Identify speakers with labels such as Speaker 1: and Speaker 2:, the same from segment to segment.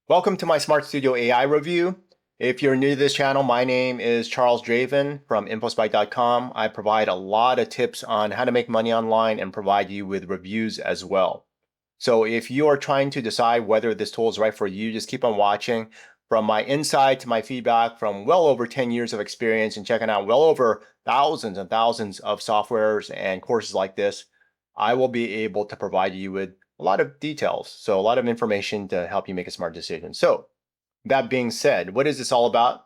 Speaker 1: Welcome to my Smart Studio AI review. If you're new to this channel, my name is Charles Draven from InfoSpike.com. I provide a lot of tips on how to make money online and provide you with reviews as well. So if you are trying to decide whether this tool is right for you, just keep on watching. From my insight to my feedback from well over 10 years of experience and checking out well over thousands and thousands of softwares and courses like this, I will be able to provide you with a lot of details. So a lot of information to help you make a smart decision. So that being said, what is this all about?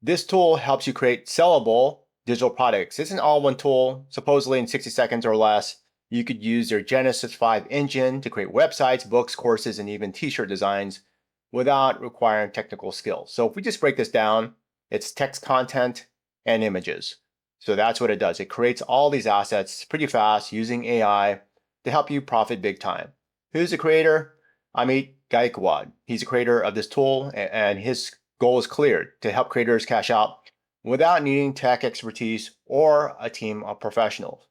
Speaker 1: This tool helps you create sellable digital products. It's an all-one tool. Supposedly in 60 seconds or less, you could use your Genesis 5 engine to create websites, books, courses, and even t-shirt designs without requiring technical skills. So if we just break this down, it's text content and images. So that's what it does. It creates all these assets pretty fast using AI to help you profit big time. Who's the creator? Amit Gaikwad. He's the creator of this tool, and his goal is clear: to help creators cash out without needing tech expertise or a team of professionals.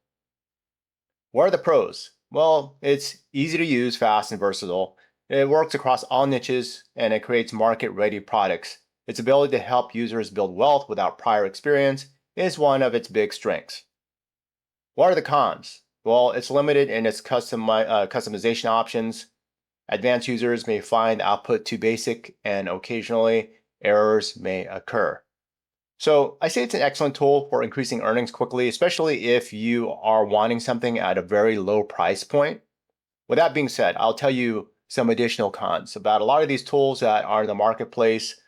Speaker 1: What are the pros? Well, it's easy to use, fast, and versatile. It works across all niches, and it creates market-ready products. Its ability to help users build wealth without prior experience is one of its big strengths. What are the cons? Well, it's limited in its customization options. Advanced users may find output too basic, and occasionally errors may occur. So I say it's an excellent tool for increasing earnings quickly, especially if you are wanting something at a very low price point. With that being said, I'll tell you some additional cons about a lot of these tools that are in the marketplace.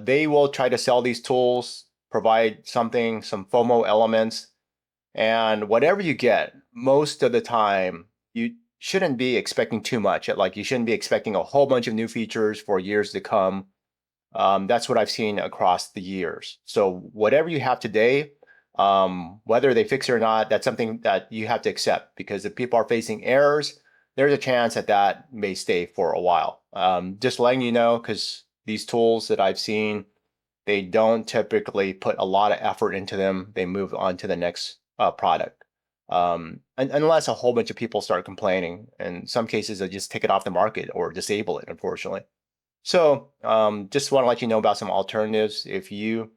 Speaker 1: They will try to sell these tools, provide some FOMO elements, and whatever you get, most of the time, you shouldn't be expecting too much. Like, you shouldn't be expecting a whole bunch of new features for years to come. That's what I've seen across the years. So whatever you have today, whether they fix it or not, that's something that you have to accept, because if people are facing errors, there's a chance that that may stay for a while. Just letting you know, because these tools that I've seen, they don't typically put a lot of effort into them. They move on to the next product. Unless a whole bunch of people start complaining. In some cases, they just take it off the market or disable it, unfortunately. So just want to let you know about some alternatives. If you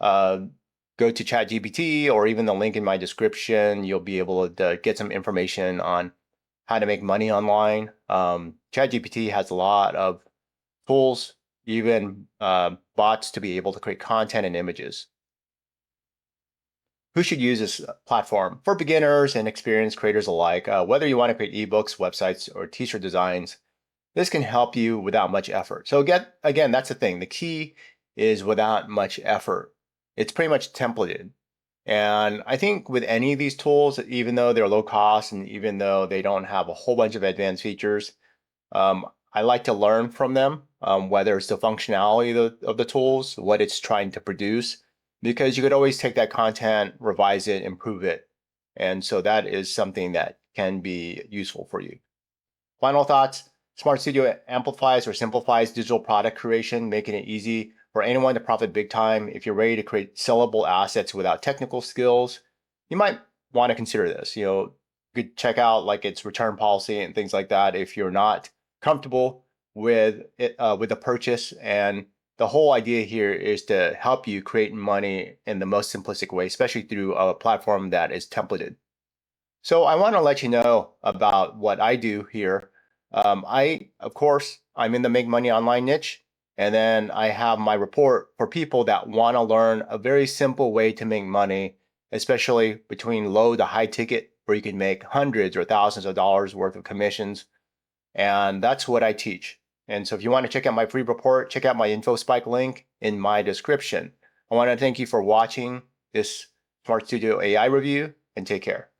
Speaker 1: go to ChatGPT, or even the link in my description, you'll be able to get some information on how to make money online. ChatGPT has a lot of tools, even bots, to be able to create content and images. Who should use this platform? For beginners and experienced creators alike, whether you want to create ebooks, websites, or t-shirt designs, this can help you without much effort. So again, that's the thing. The key is without much effort. It's pretty much templated. And I think with any of these tools, even though they're low cost and even though they don't have a whole bunch of advanced features, I like to learn from them, whether it's the functionality of the tools, what it's trying to produce, because you could always take that content, revise it, improve it. And so that is something that can be useful for you. Final thoughts: Smart Studio amplifies or simplifies digital product creation, making it easy for anyone to profit big time. If you're ready to create sellable assets without technical skills, you might want to consider this. You could check out like its return policy and things like that if you're not comfortable with it, with the purchase. And the whole idea here is to help you create money in the most simplistic way, especially through a platform that is templated. So I want to let you know about what I do here. Of course, I'm in the make money online niche, and then I have my report for people that want to learn a very simple way to make money, especially between low to high ticket, where you can make hundreds or thousands of dollars worth of commissions. And that's what I teach. And so if you want to check out my free report, check out my InfoSpike link in my description. I want to thank you for watching this Smart Studio AI review, and take care.